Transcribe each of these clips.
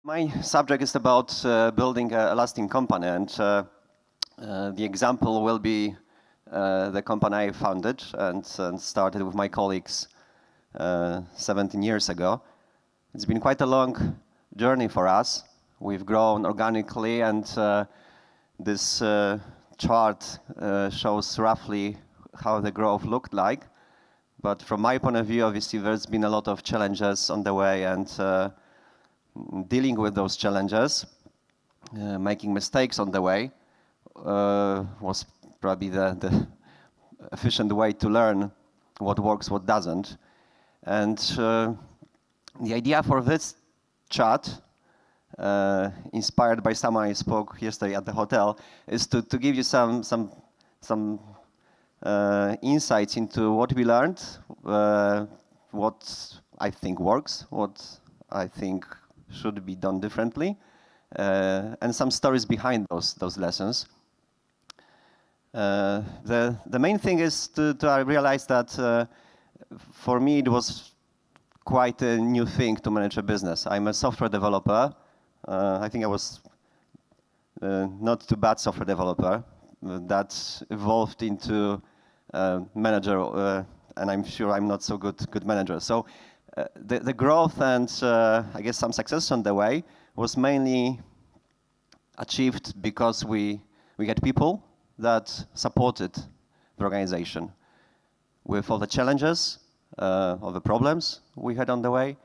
My subject is about building a lasting company, and the example will be the company I founded and started with my colleagues 17 years ago. It's been quite a long journey for us. We've grown organically, and this chart shows roughly how the growth looked like. But from my point of view, obviously, there's been a lot of challenges on the way, and dealing with those challenges, making mistakes on the way, was probably the efficient way to learn what works, what doesn't. And the idea for this chart, inspired by someone I spoke yesterday at the hotel, is to give you some insights into what we learned, what I think works, what I think should be done differently, and some stories behind those lessons. The main thing is to realize that for me it was quite a new thing to manage a business. I'm a software developer. I think I was not too bad software developer. That evolved into manager, and I'm sure I'm not so good manager. So the growth and I guess some success on the way was mainly achieved because we had people that supported the organization with all the challenges, all the problems we had on the way.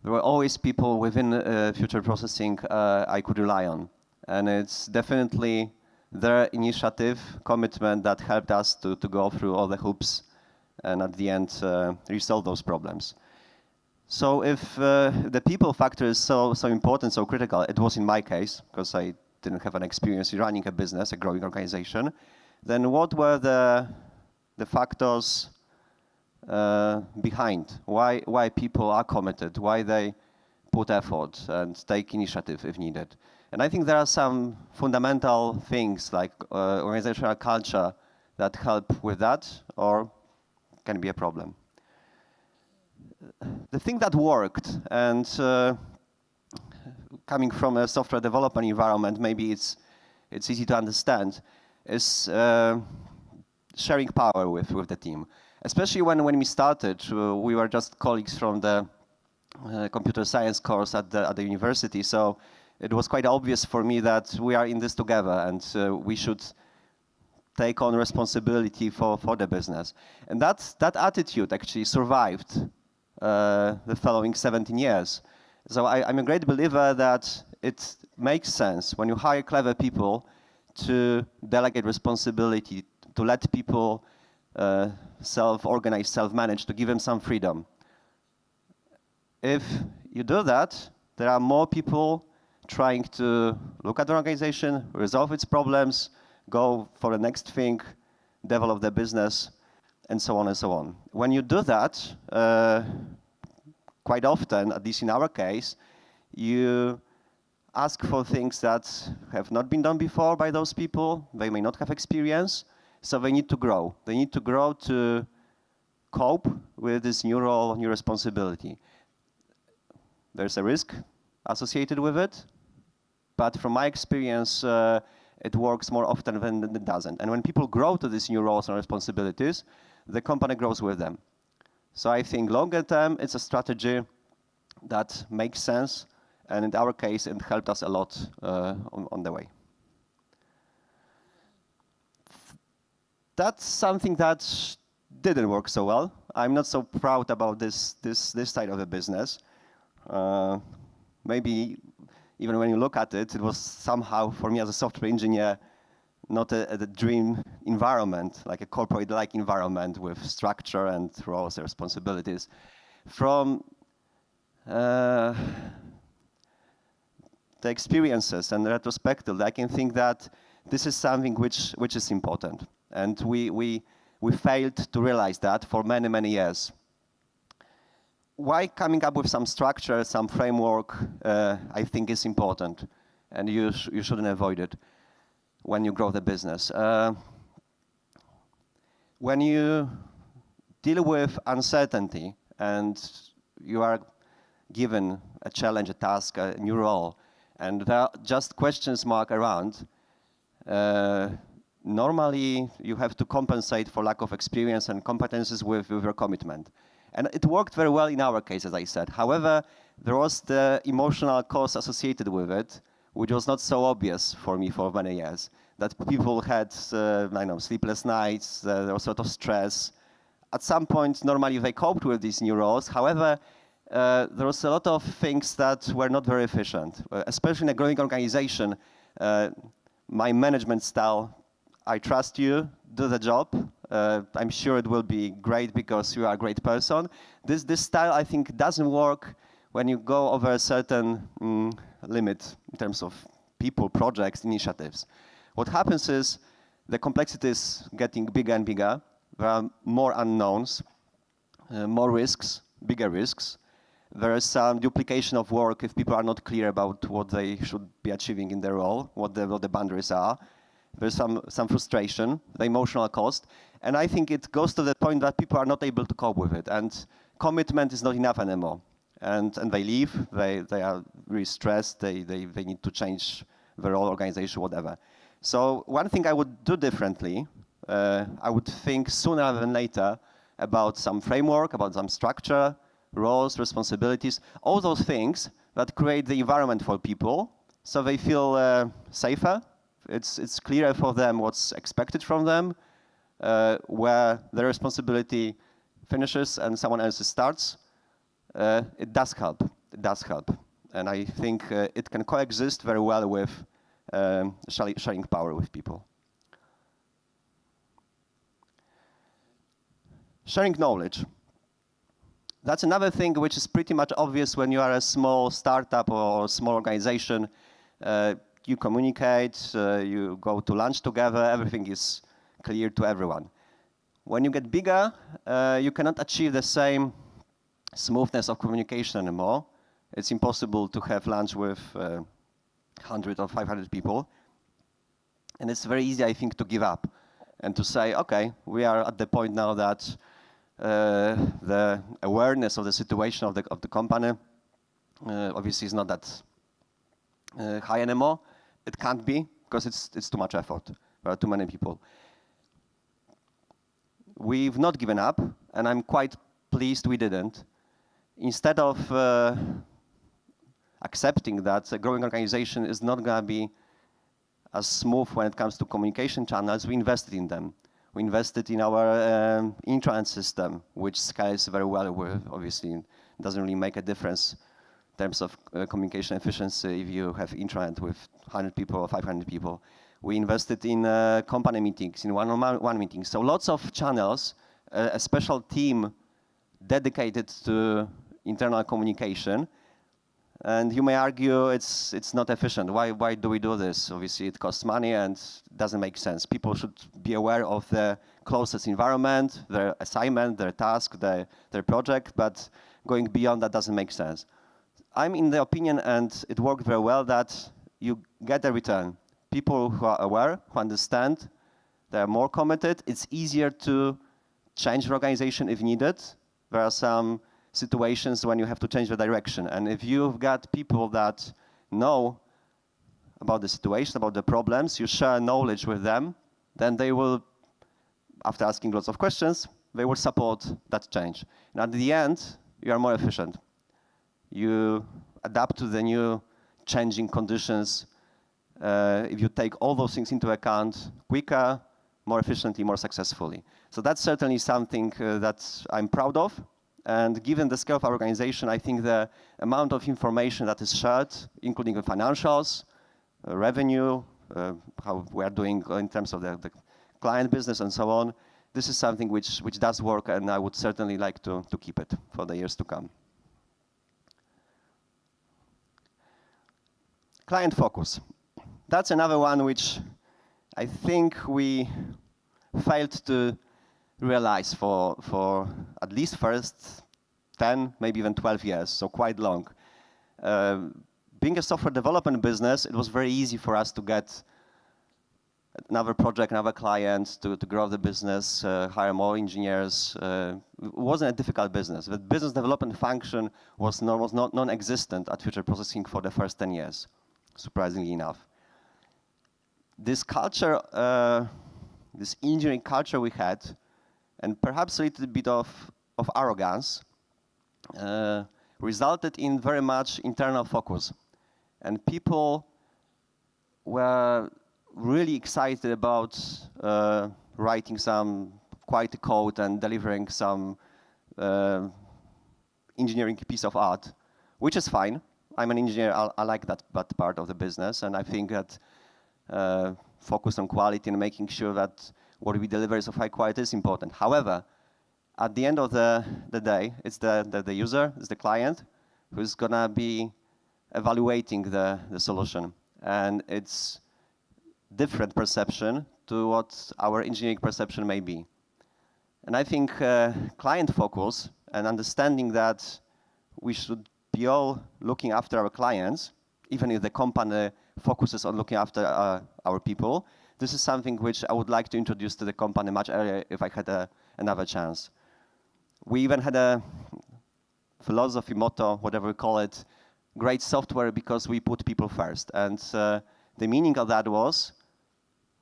There were always people within Future Processing I could rely on, and it's definitely their initiative, commitment that helped us to go through all the hoops and at the end resolve those problems. So if the people factor is so important, so critical, it was in my case, because I didn't have an experience in running a business, a growing organization, then what were the factors behind? Why people are committed, why they put effort and take initiative if needed? And I think there are some fundamental things like organizational culture that help with that or can be a problem. The thing that worked, and coming from a software development environment, maybe it's easy to understand, is sharing power with the team. Especially when we started, we were just colleagues from the computer science course at the university, so it was quite obvious for me that we are in this together and we should take on responsibility for the business. And that attitude actually survived the following 17 years. So I'm a great believer that it makes sense when you hire clever people to delegate responsibility, to let people self-organize, self-manage, to give them some freedom. If you do that, there are more people trying to look at the organization, resolve its problems, go for the next thing, develop the business, and so on and so on. When you do that, quite often, at least in our case, you ask for things that have not been done before by those people. They may not have experience, so they need to grow. They need to grow to cope with this new role, new responsibility. There's a risk associated with it, but from my experience, it works more often than it doesn't. And when people grow to these new roles and responsibilities, the company grows with them. So I think longer term, it's a strategy that makes sense, and in our case, it helped us a lot on the way. That's something that didn't work so well. I'm not so proud about this side of the business. Maybe even when you look at it, it was somehow, for me as a software engineer, not a dream environment, like a corporate-like environment with structure and roles and responsibilities. From the experiences and retrospective, I can think that this is something which is important. And we failed to realize that for many, many years. Why coming up with some structure, some framework, I think is important, and you shouldn't avoid it when you grow the business. When you deal with uncertainty and you are given a challenge, a task, a new role, and there are just questions mark around, normally you have to compensate for lack of experience and competences with your commitment. And it worked very well in our case, as I said. However, there was the emotional cost associated with it, which was not so obvious for me for many years. That people had, sleepless nights, there was a lot of stress. At some point, normally they coped with these new roles. However, there was a lot of things that were not very efficient, especially in a growing organization. My management style, I trust you, do the job. I'm sure it will be great because you are a great person. This style, I think, doesn't work when you go over a certain limit in terms of people, projects, initiatives. What happens is the complexity is getting bigger and bigger. There are more unknowns, more risks, bigger risks. There is some duplication of work if people are not clear about what they should be achieving in their role, what the boundaries are. There's some frustration, the emotional cost. And I think it goes to the point that people are not able to cope with it. And commitment is not enough anymore. And they leave, they are really stressed, they need to change their role, organization, whatever. So one thing I would do differently, I would think sooner than later about some framework, about some structure, roles, responsibilities, all those things that create the environment for people so they feel safer. It's clearer for them what's expected from them, where their responsibility finishes and someone else's starts. It does help. It does help. And I think it can coexist very well with sharing power with people. Sharing knowledge. That's another thing which is pretty much obvious when you are a small startup or a small organization. You communicate, you go to lunch together, everything is clear to everyone. When you get bigger, you cannot achieve the same smoothness of communication anymore. It's impossible to have lunch with 100 or 500 people. And it's very easy, I think, to give up and to say, okay, we are at the point now that the awareness of the situation of the company obviously is not that high anymore. It can't be because it's too much effort. There are too many people. We've not given up, and I'm quite pleased we didn't. Instead of accepting that a growing organization is not going to be as smooth when it comes to communication channels, we invested in them. We invested in our intranet system, which scales very well. Obviously, it doesn't really make a difference in terms of communication efficiency if you have intranet with 100 people or 500 people. We invested in company meetings, in one-on-one meetings. So lots of channels, a special team dedicated to internal communication. And you may argue it's not efficient. Why do we do this? Obviously, it costs money and doesn't make sense. People should be aware of the closest environment, their assignment, their task, their project, but going beyond that doesn't make sense. I'm in the opinion, and it worked very well, that you get a return. People who are aware, who understand, they're more committed. It's easier to change the organization if needed. There are some situations when you have to change the direction. And if you've got people that know about the situation, about the problems, you share knowledge with them, then they will, after asking lots of questions, they will support that change. And at the end, you are more efficient. You adapt to the new changing conditions. If you take all those things into account quicker, more efficiently, more successfully. So that's certainly something that I'm proud of. And given the scale of our organization, I think the amount of information that is shared, including the financials, revenue, how we are doing in terms of the client business and so on, this is something which does work, and I would certainly like to keep it for the years to come. Client focus. That's another one which I think we failed to realize for at least first 10, maybe even 12 years, so quite long. Being a software development business, it was very easy for us to get another project, another client to grow the business, hire more engineers. It wasn't a difficult business. The business development function was not non-existent at Future Processing for the first 10 years, surprisingly enough. This culture, this engineering culture we had, and perhaps a little bit of arrogance, resulted in very much internal focus. And people were really excited about writing some quality code and delivering some engineering piece of art, which is fine. I'm an engineer, I like that part of the business, and I think that focus on quality and making sure that what we deliver is of high quality is important. However, at the end of the day, it's the user, it's the client, who's gonna be evaluating the solution. And it's different perception to what our engineering perception may be. And I think client focus and understanding that we should be all looking after our clients, even if the company focuses on looking after our people, this is something which I would like to introduce to the company much earlier if I had another chance. We even had a philosophy, motto, whatever we call it, great software because we put people first. And the meaning of that was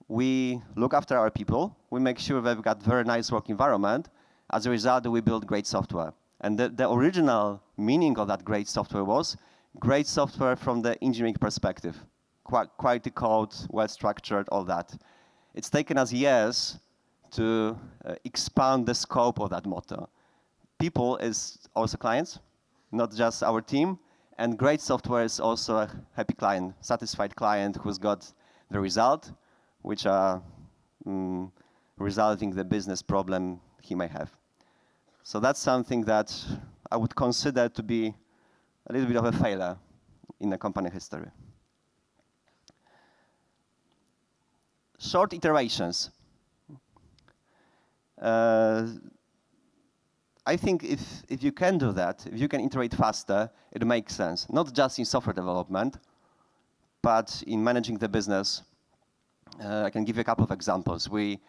we look after our people, we make sure they've got very nice work environment. As a result, we build great software. And the original meaning of that great software was great software from the engineering perspective. Quality code, well-structured, all that. It's taken us years to expand the scope of that motto. People is also clients, not just our team. And great software is also a happy client, satisfied client who's got the result, which are resolving the business problem he may have. So that's something that I would consider to be a little bit of a failure in the company history. Short iterations. I think if you can do that, if you can iterate faster, it makes sense. Not just in software development, but in managing the business. I can give you a couple of examples. We've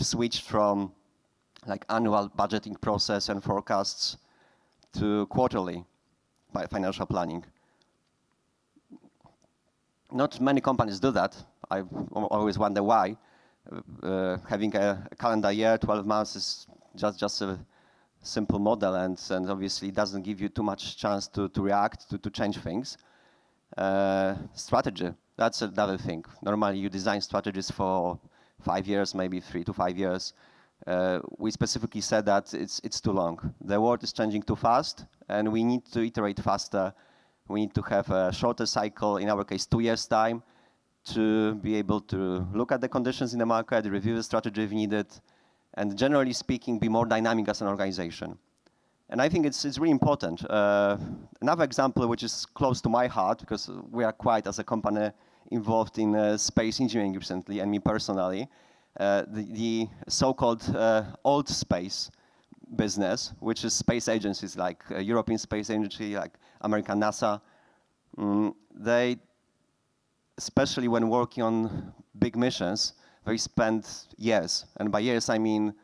switched from like annual budgeting process and forecasts to quarterly by financial planning. Not many companies do that. I always wonder why. Having a calendar year, 12 months is just a simple model, and obviously doesn't give you too much chance to react, to change things. Strategy, that's another thing. Normally you design strategies for 5 years, maybe 3 to 5 years. We specifically said that it's too long. The world is changing too fast, and we need to iterate faster. We need to have a shorter cycle, in our case 2 years time, to be able to look at the conditions in the market, review the strategy if needed, and generally speaking, be more dynamic as an organization. And I think it's really important. Another example which is close to my heart, because we are quite, as a company, involved in space engineering recently, and me personally, the so-called old space business, which is space agencies like European Space Agency, like American NASA. They, especially when working on big missions, they spend years, and by years I mean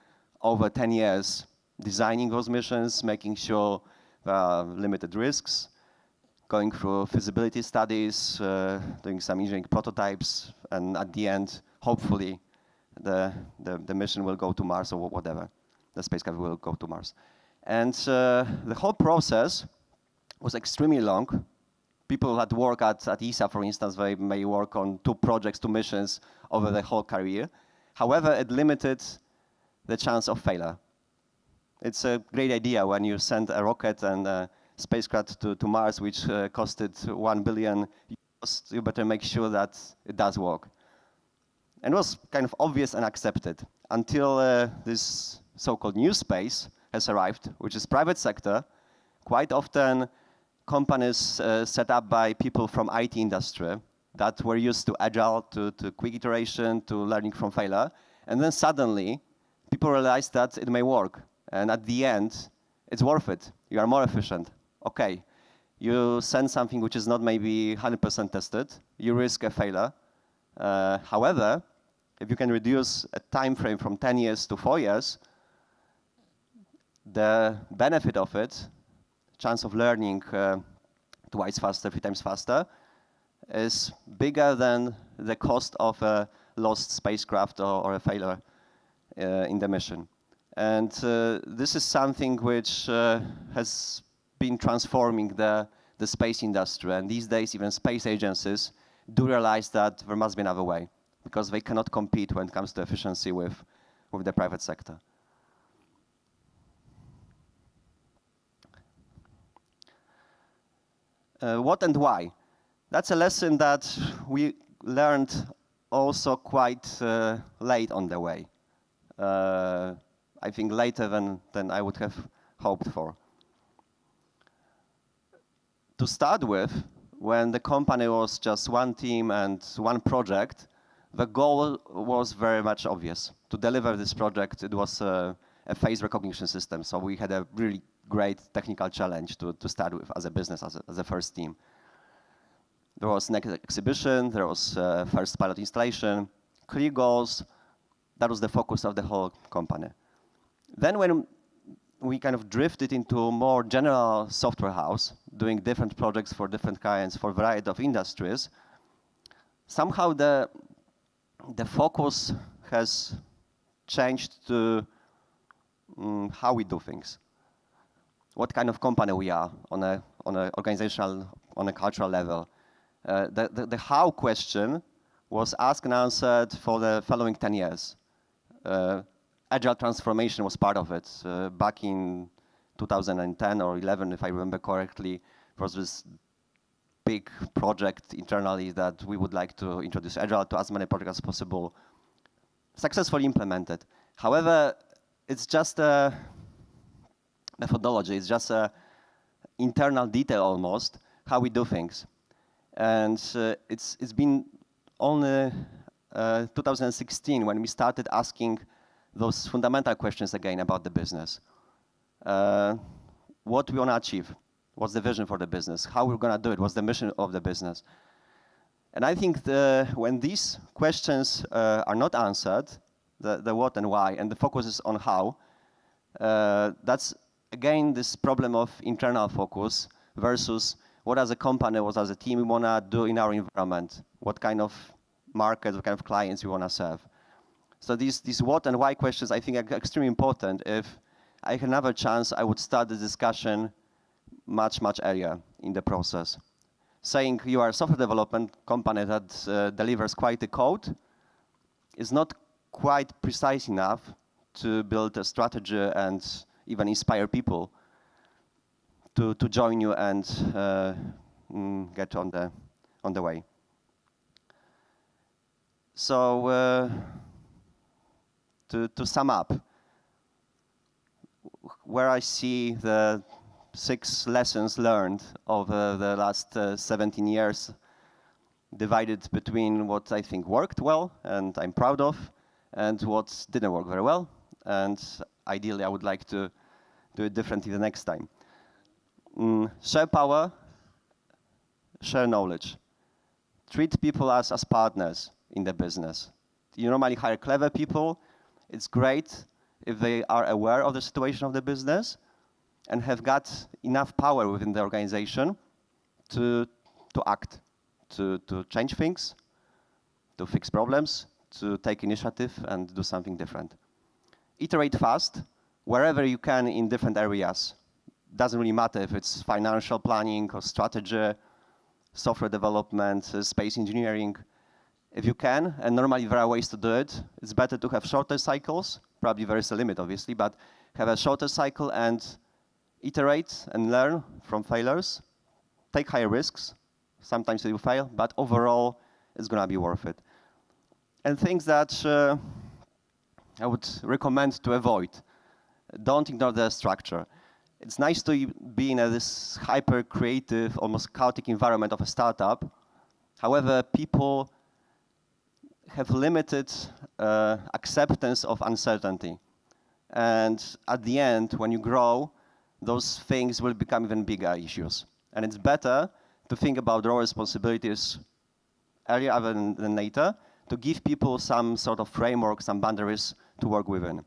over 10 years, designing those missions, making sure there are limited risks, going through feasibility studies, doing some engineering prototypes, and at the end, hopefully, the mission will go to Mars or whatever. The spacecraft will go to Mars. And the whole process was extremely long. People that work at ESA, for instance, they may work on 2 projects, 2 missions over their whole career. However, it limited the chance of failure. It's a great idea when you send a rocket and a spacecraft to Mars, which costed €1 billion. You better make sure that it does work. And it was kind of obvious and accepted until this so-called new space has arrived, which is private sector. Quite often, companies set up by people from IT industry that were used to agile, to quick iteration, to learning from failure. And then suddenly, people realized that it may work. And at the end, it's worth it. You are more efficient. Okay, you send something which is not maybe 100% tested. You risk a failure. However, if you can reduce a time frame from 10 years to 4 years, the benefit of it, chance of learning twice faster, 3 times faster, is bigger than the cost of a lost spacecraft or a failure in the mission. And this is something which has been transforming the space industry. And these days, even space agencies do realize that there must be another way, because they cannot compete when it comes to efficiency with the private sector. What and why? That's a lesson that we learned also quite late on the way. I think later than I would have hoped for. To start with, when the company was just one team and one project, the goal was very much obvious. To deliver this project, it was a face recognition system, so we had a really great technical challenge to start with as a business, as a first team. There was next exhibition, there was first pilot installation, clear goals. That was the focus of the whole company. Then when we kind of drifted into more general software house, doing different projects for different clients for a variety of industries, somehow the focus has changed to how we do things. What kind of company we are on a organizational, on a cultural level. The how question was asked and answered for the following 10 years. Agile transformation was part of it. Back in 2010 or 11, if I remember correctly, there was this big project internally that we would like to introduce Agile to as many projects as possible. Successfully implemented. However, it's just a methodology. It's just an internal detail almost, how we do things. And it's been only 2016 when we started asking those fundamental questions again about the business. What we want to achieve? What's the vision for the business? How we're going to do it? What's the mission of the business? And I think when these questions are not answered, the what and why, and the focus is on how, that's again this problem of internal focus versus what as a company, what as a team we want to do in our environment, what kind of market, what kind of clients we want to serve. So these what and why questions I think are extremely important. If I had another chance, I would start the discussion much earlier in the process. Saying you are a software development company that delivers quality code is not quite precise enough to build a strategy and even inspire people to join you and get on the way. So to sum up, where I see the 6 lessons learned over the last 17 years, divided between what I think worked well and I'm proud of, and what didn't work very well, and ideally I would like to do it differently the next time. Share power, share knowledge. Treat people as partners in the business. You normally hire clever people. It's great if they are aware of the situation of the business and have got enough power within the organization to act, to change things, to fix problems, to take initiative and do something different. Iterate fast, wherever you can in different areas. Doesn't really matter if it's financial planning or strategy, software development, space engineering. If you can, and normally there are ways to do it, it's better to have shorter cycles. Probably there is a limit, obviously, but have a shorter cycle and iterate and learn from failures. Take higher risks. Sometimes you fail, but overall, it's going to be worth it. And things that I would recommend to avoid. Don't ignore the structure. It's nice to be in this hyper-creative, almost chaotic environment of a startup. However, people have limited acceptance of uncertainty. And at the end, when you grow, those things will become even bigger issues. And it's better to think about role responsibilities earlier rather than later, to give people some sort of framework, some boundaries to work within.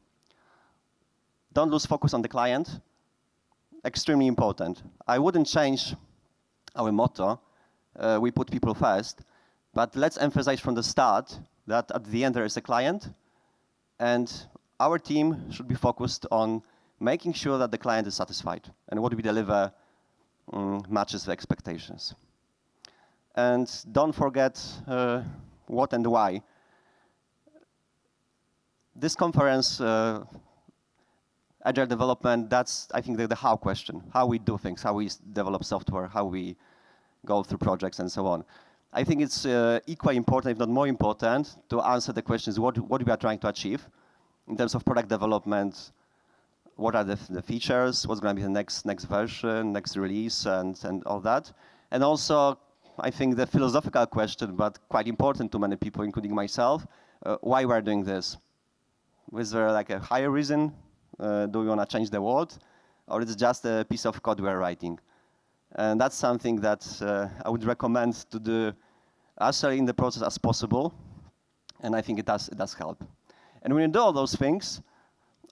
Don't lose focus on the client. Extremely important. I wouldn't change our motto. We put people first, but let's emphasize from the start that at the end there is a client, and our team should be focused on making sure that the client is satisfied and what we deliver matches the expectations. And don't forget what and why. This conference, Agile development, that's, I think, the how question. How we do things, how we develop software, how we go through projects, and so on. I think it's equally important, if not more important, to answer the questions what we are trying to achieve in terms of product development. What are the features? What's going to be the next version, next release, and all that. And also, I think the philosophical question, but quite important to many people, including myself, why we're doing this. Was there like a higher reason? Do we want to change the world? Or it's just a piece of code we're writing? And that's something that I would recommend to do as early in the process as possible. And I think it does help. And when you do all those things,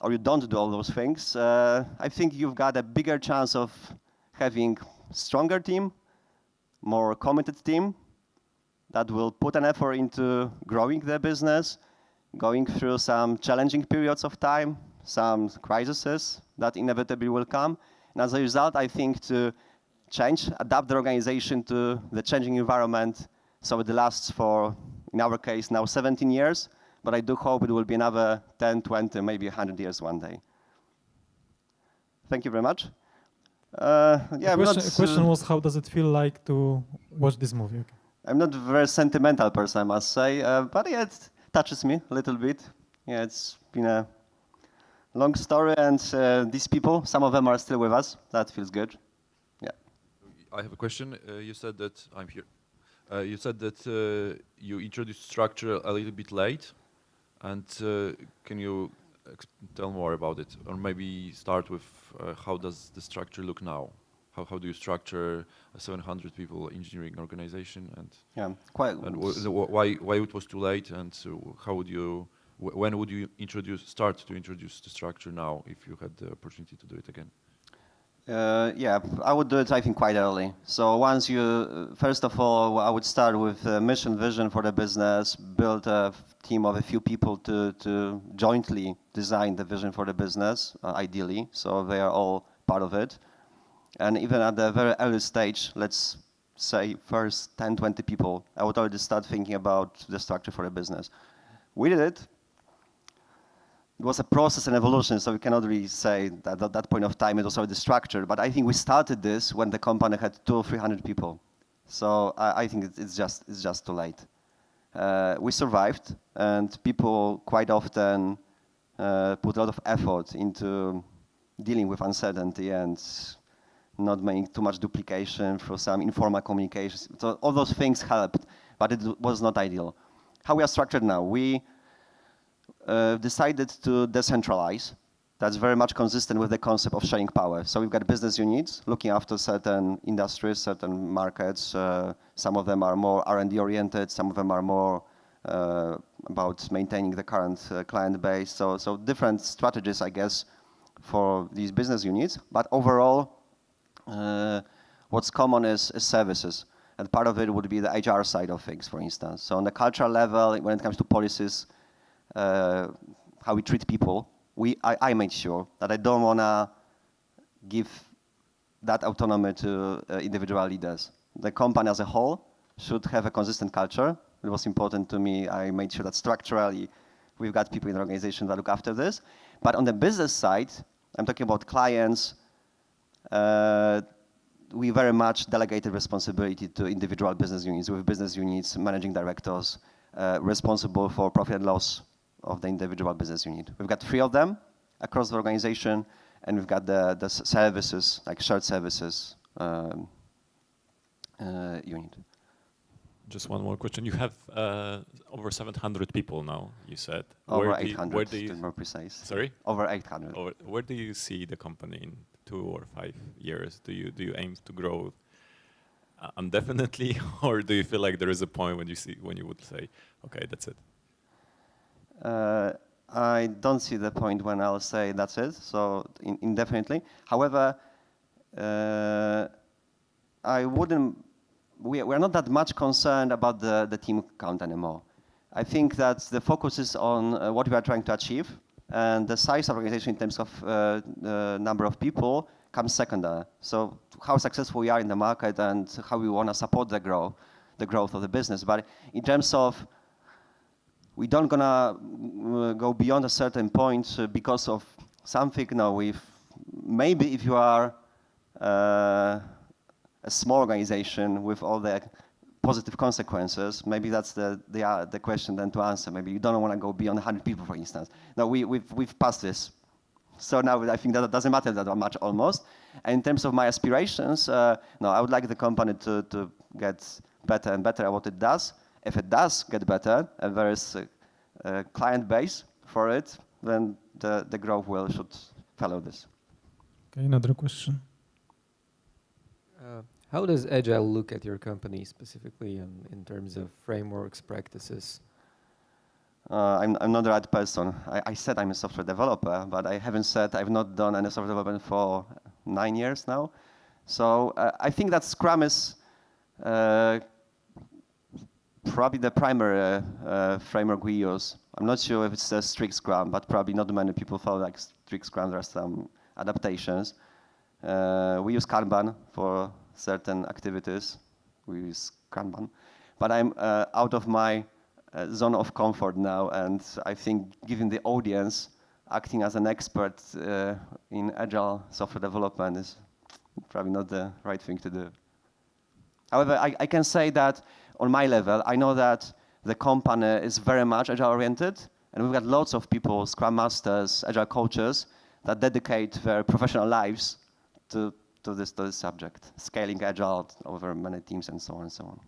or you don't do all those things, I think you've got a bigger chance of having stronger team, more committed team that will put an effort into growing their business, going through some challenging periods of time, some crises that inevitably will come. And as a result, I think to adapt the organization to the changing environment, so it lasts for, in our case, now 17 years, but I do hope it will be another 10, 20, maybe 100 years one day. Thank you very much. The question was, how does it feel like to watch this movie? Okay. I'm not a very sentimental person, I must say, but yeah, it touches me a little bit. Yeah, it's been a long story, and these people, some of them are still with us. That feels good. Yeah. I have a question. You said that I'm here. You said that you introduced structure a little bit late, and can you tell more about it, or maybe start with how does the structure look now? How do you structure a 700 people engineering organization, and why it was too late, and how would you, when would you start to introduce the structure now if you had the opportunity to do it again? Yeah, I would do it, I think, quite early. So once first of all, I would start with mission, vision for the business, build a team of a few people to jointly design the vision for the business, ideally, so they are all part of it. And even at the very early stage, let's say first 10, 20 people, I would already start thinking about the structure for the business. We did it. It was a process and evolution, so we cannot really say that at that point of time it was already structured. But I think we started this when the company had 200 or 300 people. So I think it's just too late. We survived, and people quite often put a lot of effort into dealing with uncertainty and not making too much duplication through some informal communications. So all those things helped, but it was not ideal. How we are structured now? We decided to decentralize. That's very much consistent with the concept of sharing power. So we've got business units looking after certain industries, certain markets. Some of them are more R&D oriented. Some of them are more about maintaining the current client base. So different strategies, I guess, for these business units. But overall, what's common is services. And part of it would be the HR side of things, for instance. So on the cultural level, when it comes to policies, how we treat people, I made sure that I don't want to give that autonomy to individual leaders. The company as a whole should have a consistent culture. It was important to me. I made sure that structurally we've got people in the organization that look after this. But on the business side, I'm talking about clients, we very much delegated responsibility to individual business units, with business units, managing directors, responsible for profit and loss of the individual business unit. We've got 3 of them across the organization, and we've got the services, like shared services unit. Just one more question. You have over 700 people now, you said. Over 800, to be more precise. Sorry? Over 800. Where do you see the company in 2 or 5 years? Do you aim to grow indefinitely, or do you feel like there is a point when you would say, okay, that's it? I don't see the point when I'll say that's it, so indefinitely. However, I wouldn't, we're not that much concerned about the team count anymore. I think that the focus is on what we are trying to achieve, and the size of organization in terms of number of people comes secondary. So how successful we are in the market and how we want to support the growth of the business. But in terms of, we don't gonna go beyond a certain point because of something. No, maybe if you are a small organization with all the positive consequences, maybe that's the question then to answer. Maybe you don't want to go beyond 100 people, for instance. No, we've passed this. So now I think that doesn't matter that much almost. And in terms of my aspirations, no, I would like the company to get better and better at what it does. If it does get better and there is a client base for it, then the growth should follow this. Okay, another question. How does Agile look at your company specifically in terms of frameworks, practices? I'm not the right person. I said I'm a software developer, but I haven't said I've not done any software development for 9 years now. So I think that Scrum is probably the primary framework we use. I'm not sure if it's a strict Scrum, but probably not many people follow like strict Scrum. There are some adaptations. We use Kanban for certain activities. We use Kanban. But I'm out of my zone of comfort now, and I think given the audience, acting as an expert in Agile software development is probably not the right thing to do. However, I can say that on my level, I know that the company is very much Agile-oriented, and we've got lots of people, Scrum Masters, Agile coaches, that dedicate their professional lives to this subject, scaling Agile over many teams and so on and so on.